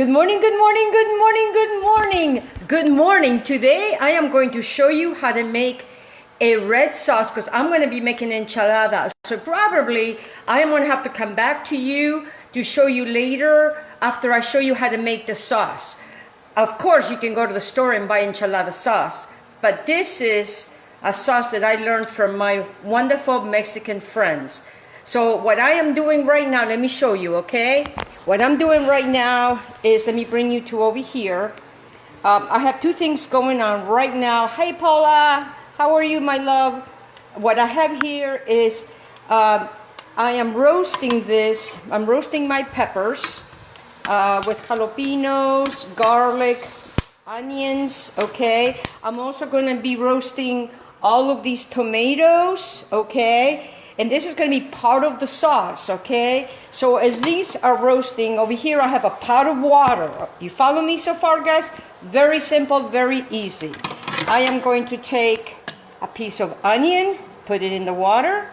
Good morning, good morning, good morning, good morning. Good morning. Today I am going to show you how to make a red sauce because I'm going to be making enchiladas. So probably I am going to have to come back to you to show you later after I show you how to make the sauce. Of course, you can go to the store and buy enchilada sauce, but this is a sauce that I learned from my wonderful Mexican friends. So what I am doing right now, let me show you, okay? What I'm doing right now is, let me bring you to over here. I have two things going on right now. Hey Paula, how are you, my love? What I have here is, I am roasting this. I'm roasting my peppers with jalapenos, garlic, onions, okay? I'm also gonna be roasting all of these tomatoes, okay? And this is going to be part of the sauce, okay? So as these are roasting, over here I have a pot of water. You follow me so far, guys? Very simple, very easy. I am going to take a piece of onion, put it in the water.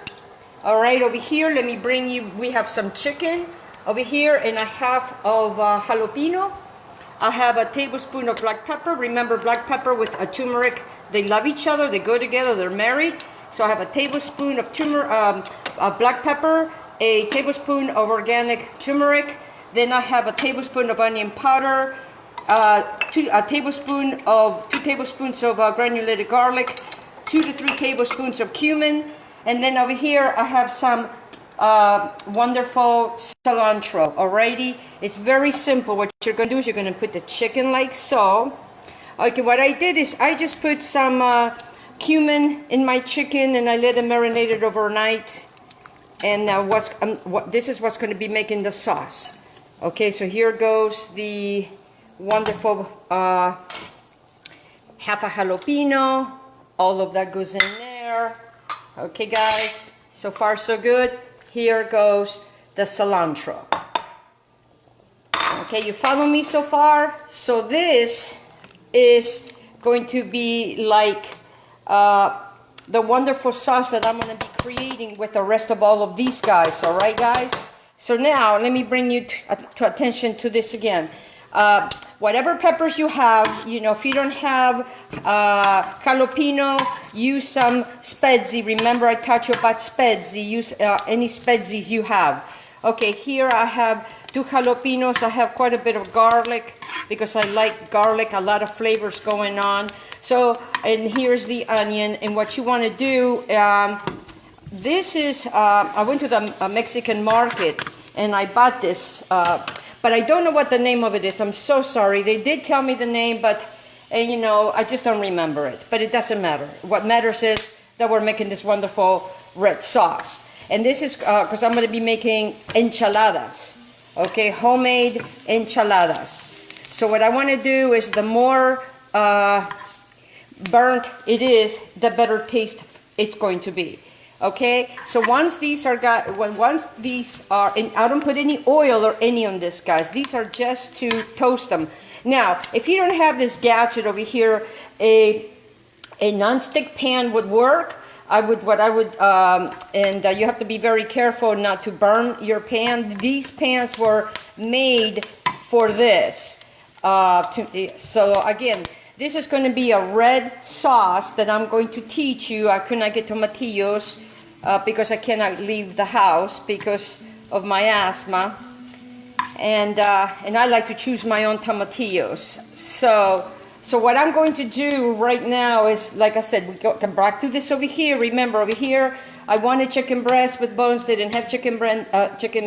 All right, over here, let me bring you, we have some chicken over here and a half of jalapeno. I have a tablespoon of black pepper. Remember, black pepper with a turmeric, they love each other, they go together, they're married. So I have a tablespoon of black pepper, a tablespoon of organic turmeric, then I have a tablespoon of onion powder, two tablespoons of granulated garlic, 2 to 3 tablespoons of cumin, and then over here I have some wonderful cilantro. Alrighty, it's very simple. What you're going to do is you're going to put the chicken like so. Okay, what I did is I just put some cumin in my chicken and I let it marinate it overnight, and this is what's going to be making the sauce. Okay, so here goes the wonderful half a jalapeno, all of that goes in there. Okay guys, so far so good. Here goes the cilantro. Okay, you follow me so far? So this is going to be like the wonderful sauce that I'm going to be creating with the rest of all of these guys. All right, guys? So now, let me bring you to attention to this again. Whatever peppers you have, you know, if you don't have jalapeno, use some spezzi. Remember I taught you about spezzi. Use any spezzis you have. Okay, here I have 2 jalapenos. I have quite a bit of garlic because I like garlic, a lot of flavors going on. So, and here's the onion, and what you want to do, this is, I went to the Mexican market, and I bought this, but I don't know what the name of it is. I'm so sorry. They did tell me the name, but, you know, I just don't remember it. But it doesn't matter. What matters is that we're making this wonderful red sauce. And this is, because I'm going to be making enchiladas, okay, homemade enchiladas. So what I want to do is the more burnt it is, the better taste it's going to be. Okay, so once these are and I don't put any oil or any on this, guys. These are just to toast them. Now, if you don't have this gadget over here, a non-stick pan would work. You have to be very careful not to burn your pan. These pans were made for this. So again, this is going to be a red sauce that I'm going to teach you. I could not get tomatillos because I cannot leave the house because of my asthma. And I like to choose my own tomatillos. So what I'm going to do right now is, like I said, we come back to this over here. Remember, over here, I wanted chicken breast with bones. They didn't have chicken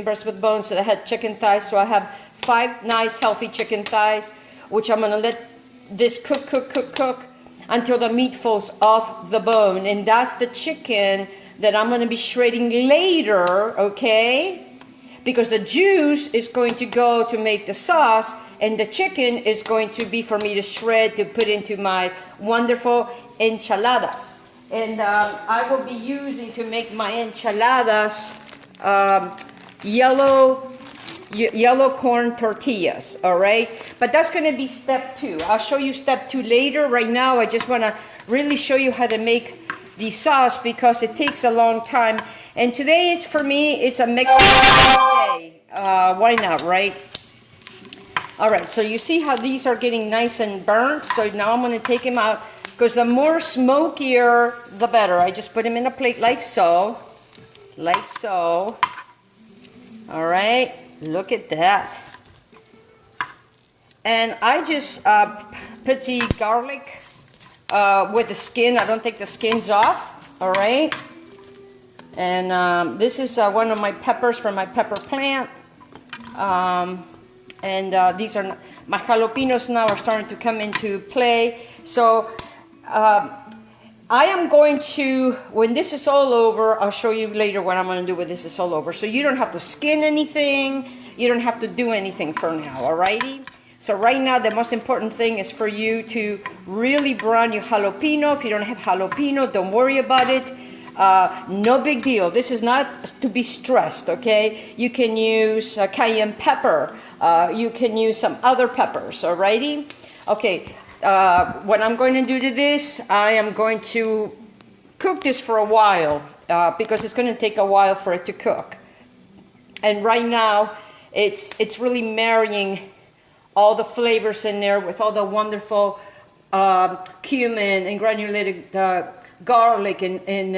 breast with bones, so I had chicken thighs. So I have 5 nice, healthy chicken thighs, which I'm going to let this cook until the meat falls off the bone. And that's the chicken that I'm going to be shredding later, okay? Because the juice is going to go to make the sauce, and the chicken is going to be for me to shred to put into my wonderful enchiladas. And I will be using to make my enchiladas yellow corn tortillas, all right? But that's going to be step 2. I'll show you step 2 later. Right now, I just want to really show you how to make the sauce because it takes a long time. And today, for me, it's a Mexican day. Why not, right? All right, so you see how these are getting nice and burnt? So now I'm going to take them out, because the more smokier, the better. I just put them in a plate like so. Like so. All right, look at that. And I just put the garlic with the skin. I don't take the skins off, all right? And this is one of my peppers from my pepper plant. These are, my jalapenos now are starting to come into play. So I am going to, when this is all over, I'll show you later what I'm going to do when this is all over. So you don't have to skin anything. You don't have to do anything for now, alrighty? So right now, the most important thing is for you to really brown your jalapeno. If you don't have jalapeno, don't worry about it. No big deal. This is not to be stressed, okay? You can use cayenne pepper. You can use some other peppers, alrighty? Okay. What I'm going to do to this, I am going to cook this for a while because it's going to take a while for it to cook. And right now, it's really marrying all the flavors in there with all the wonderful cumin and granulated garlic and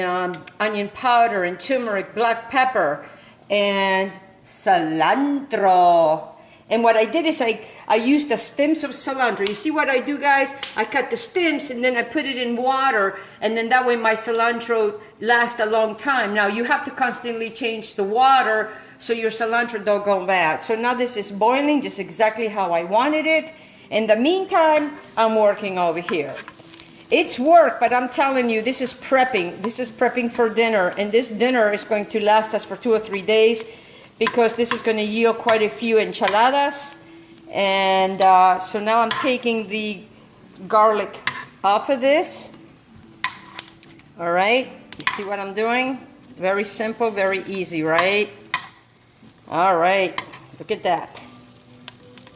onion powder and turmeric, black pepper, and cilantro. And what I did is I used the stems of cilantro. You see what I do, guys? I cut the stems and then I put it in water, and then that way my cilantro lasts a long time. Now you have to constantly change the water so your cilantro don't go bad. So now this is boiling just exactly how I wanted it. In the meantime, I'm working over here. It's work, but I'm telling you, this is prepping. This is prepping for dinner, and this dinner is going to last us for 2 or 3 days, because this is going to yield quite a few enchiladas. And so now I'm taking the garlic off of this. All right, you see what I'm doing? Very simple, very easy, right? All right, look at that.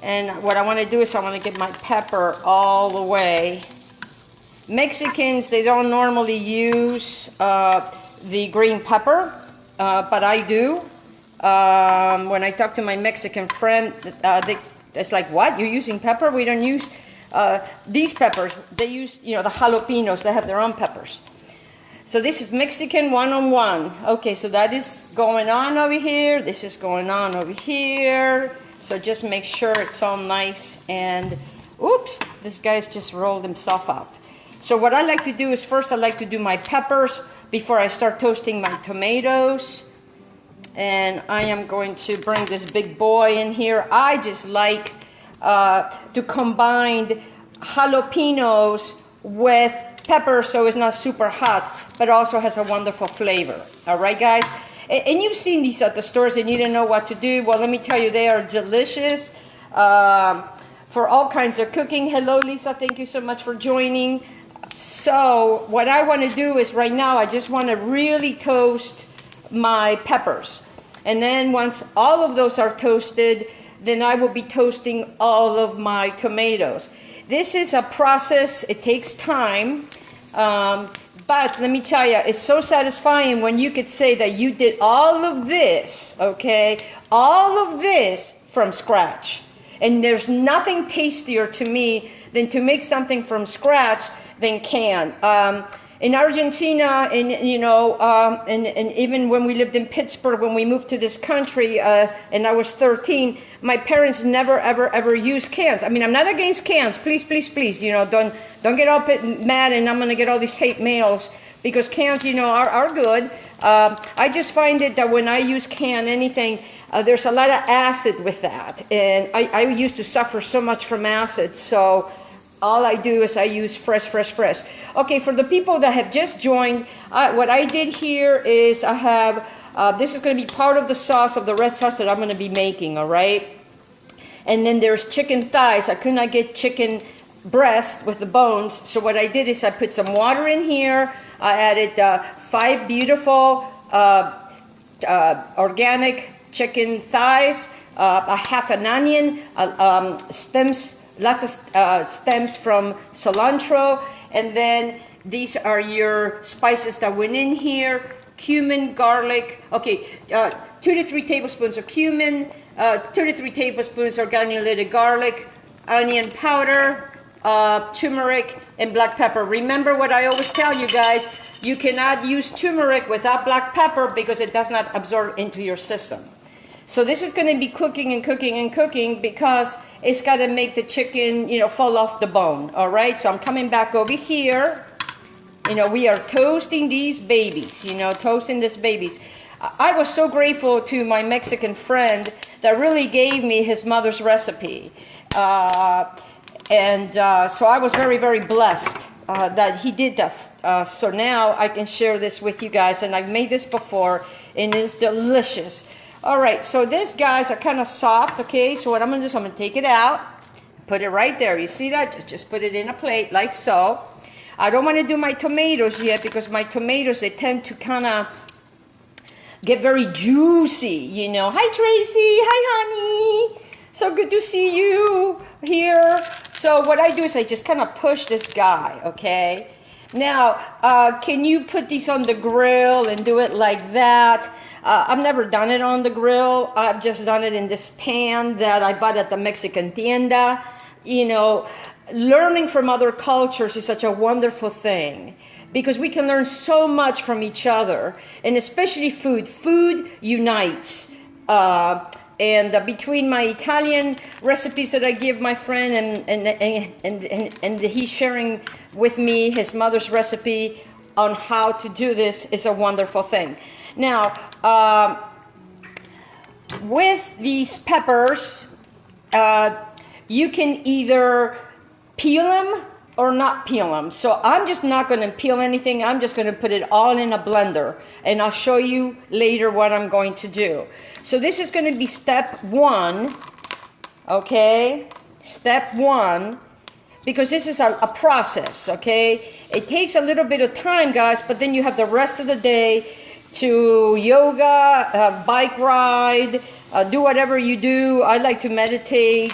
And what I want to do is I want to get my pepper all the way. Mexicans, they don't normally use the green pepper, but I do. When I talk to my Mexican friend, it's like, what? You're using pepper? We don't use these peppers. They use, you know, the jalapenos. They have their own peppers. So this is Mexican one-on-one. Okay, so that is going on over here. This is going on over here. So just make sure it's all nice. And, oops, this guy's just rolled himself out. So what I like to do is first I like to do my peppers before I start toasting my tomatoes. And I am going to bring this big boy in here. I just like to combine jalapenos with pepper so it's not super hot, but also has a wonderful flavor. All right, guys? And you've seen these at the stores and you didn't know what to do. Well, let me tell you, they are delicious for all kinds of cooking. Hello, Lisa. Thank you so much for joining. So what I want to do is right now I just want to really toast my peppers. And then once all of those are toasted, then I will be toasting all of my tomatoes. This is a process. It takes time. But let me tell you, it's so satisfying when you could say that you did all of this, okay, all of this from scratch. And there's nothing tastier to me than to make something from scratch than canned. In Argentina, and you know, and even when we lived in Pittsburgh, when we moved to this country, and I was 13, my parents never, ever used cans. I mean, I'm not against cans. Please, please, please, you know, don't get all mad, and I'm going to get all these hate mails, because cans, you know, are good. I just find it that when I use canned anything, there's a lot of acid with that, and I used to suffer so much from acid, so all I do is I use fresh. Okay, for the people that have just joined, what I did here is I have, this is going to be part of the sauce, of the red sauce that I'm going to be making, all right? And then there's chicken thighs. I could not get chicken breast with the bones, so what I did is I put some water in here. I added 5 beautiful organic chicken thighs, a half an onion, stems, lots of stems from cilantro, and then these are your spices that went in here: cumin, garlic. Okay, 2 to 3 tablespoons of cumin, 2 to 3 tablespoons of granulated garlic, onion powder, turmeric, and black pepper. Remember what I always tell you guys, you cannot use turmeric without black pepper because it does not absorb into your system. So this is going to be cooking and cooking and cooking because it's got to make the chicken, fall off the bone. All right, so I'm coming back over here. We are toasting these babies, toasting these babies. I was so grateful to my Mexican friend that really gave me his mother's recipe. So I was very, very blessed that he did that. So now I can share this with you guys, and I've made this before, and it's delicious. All right, so these guys are kind of soft, okay? So what I'm going to do is I'm going to take it out, put it right there. You see that? Just put it in a plate like so. I don't want to do my tomatoes yet because my tomatoes, they tend to kind of get very juicy, Hi, Tracy. Hi, honey. So good to see you here. So what I do is I just kind of push this guy, okay? Now, can you put these on the grill and do it like that? I've never done it on the grill. I've just done it in this pan that I bought at the Mexican tienda. Learning from other cultures is such a wonderful thing because we can learn so much from each other, and especially food. Food unites. And between my Italian recipes that I give my friend and he's sharing with me his mother's recipe on how to do this is a wonderful thing. Now, with these peppers, you can either peel them or not peel them. So I'm just not going to peel anything. I'm just going to put it all in a blender, and I'll show you later what I'm going to do. So this is going to be step 1, okay? Step 1, because this is a process, okay? It takes a little bit of time, guys, but then you have the rest of the day to yoga, bike ride, do whatever you do. I like to meditate.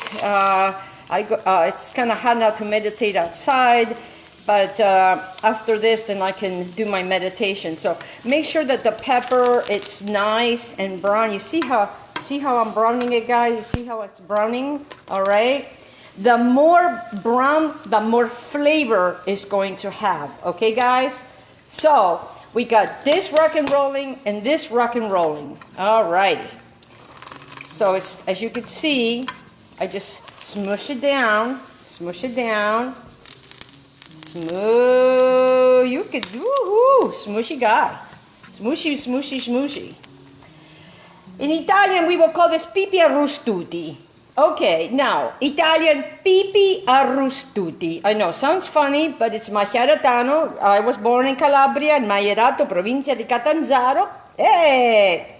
It's kind of hard now to meditate outside, but after this, then I can do my meditation. So make sure that the pepper, it's nice and brown. You see how I'm browning it, guys? You see how it's browning? All right. The more brown, the more flavor is going to have. Okay, guys? So we got this rock and rolling and this rock and rolling. All righty. So it's, as you can see, I just smush it down, smooth, you could, woohoo, smooshy guy, smooshy. In Italian, we will call this pipi arrostuti. Okay, now, Italian, pipi arrostuti. I know, sounds funny, but it's Machiaratano. I was born in Calabria, in Maierato, provincia di Catanzaro. Hey!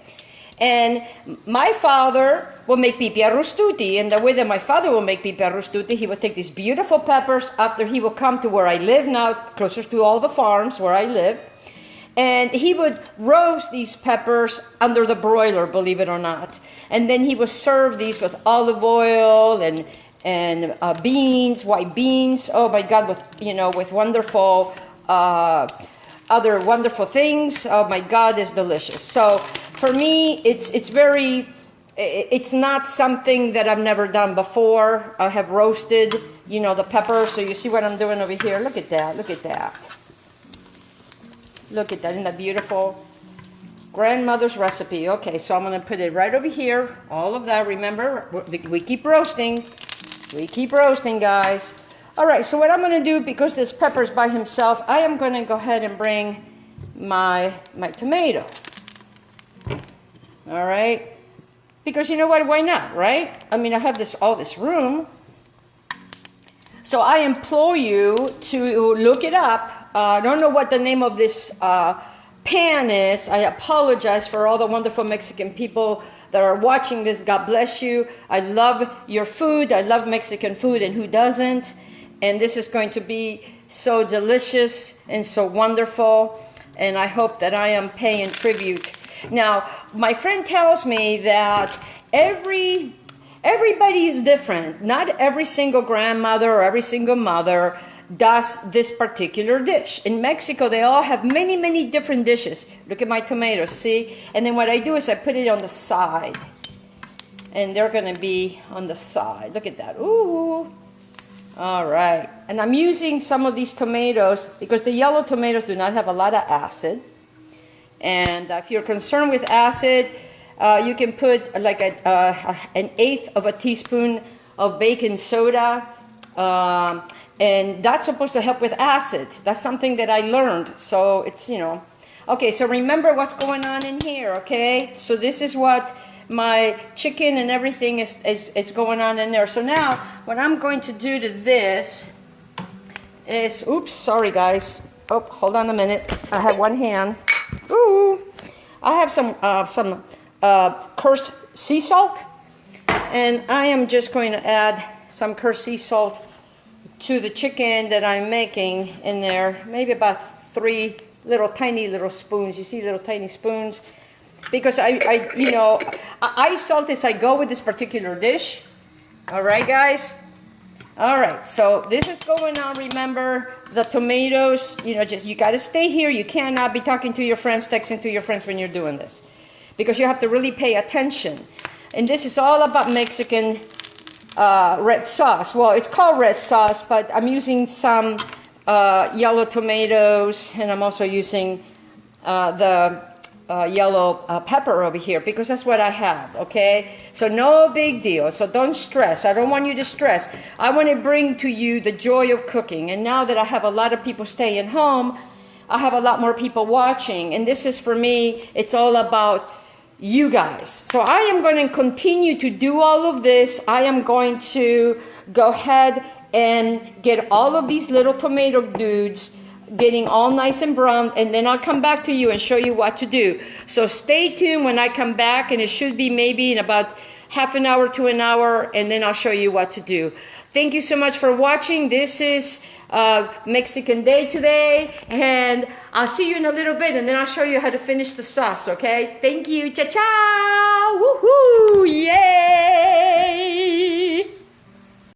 And my father will make pipi arrostuti, and the way that my father will make pipi arrostuti, he would take these beautiful peppers after he would come to where I live now, closer to all the farms where I live, and he would roast these peppers under the broiler, believe it or not, and then he would serve these with olive oil and beans, white beans. Oh my God, with wonderful other wonderful things. Oh my God, it's delicious. So for me, it's not something that I've never done before. I have roasted, the pepper. So you see what I'm doing over here. Look at that. Look at that. Look at that. Isn't that beautiful? Grandmother's recipe. Okay, so I'm going to put it right over here. All of that. Remember, we keep roasting. We keep roasting, guys. All right, so what I'm going to do, because this pepper's by himself, I am going to go ahead and bring my tomato. All right. Because you know what, why not, right? I mean, I have all this room. So I implore you to look it up. I don't know what the name of this pan is. I apologize for all the wonderful Mexican people that are watching this. God bless you. I love your food. I love Mexican food, and who doesn't? And this is going to be so delicious and so wonderful. And I hope that I am paying tribute. Now, my friend tells me that everybody is different. Not every single grandmother or every single mother does this particular dish. In Mexico, they all have many, many different dishes. Look at my tomatoes, see? And then what I do is I put it on the side. and they're gonna be on the side. Look at that. Ooh. All right, and I'm using some of these tomatoes because the yellow tomatoes do not have a lot of acid. And if you're concerned with acid, you can put like an 1/8 of a teaspoon of baking soda, and that's supposed to help with acid. That's something that I learned, so it's, you know. Okay, so remember what's going on in here, okay? So this is what my chicken and everything is going on in there. So now what I'm going to do to this is, oops, sorry guys. Oh, hold on a minute. I have one hand. Ooh, I have some cursed sea salt, and I am just going to add some cursed sea salt to the chicken that I'm making in there. Maybe about 3 little tiny little spoons. You see little tiny spoons. Because I salt as I go with this particular dish. All right, guys. All right, so this is going on. Remember the tomatoes. You got to stay here. You cannot be talking to your friends, texting to your friends when you're doing this, because you have to really pay attention. And this is all about Mexican red sauce. Well, it's called red sauce, but I'm using some yellow tomatoes, and I'm also using the yellow pepper over here, because that's what I have, okay? So no big deal. So don't stress. I don't want you to stress. I want to bring to you the joy of cooking. And now that I have a lot of people staying home, I have a lot more people watching. And this is, for me, it's all about you guys. So I am going to continue to do all of this. I am going to go ahead and get all of these little tomato dudes getting all nice and brown, and then I'll come back to you and show you what to do. So stay tuned when I come back, and it should be maybe in about half an hour to an hour, and then I'll show you what to do. Thank you so much for watching. This is Mexican Day today, and I'll see you in a little bit, and then I'll show you how to finish the sauce, okay? Thank you. Ciao, ciao. Woo!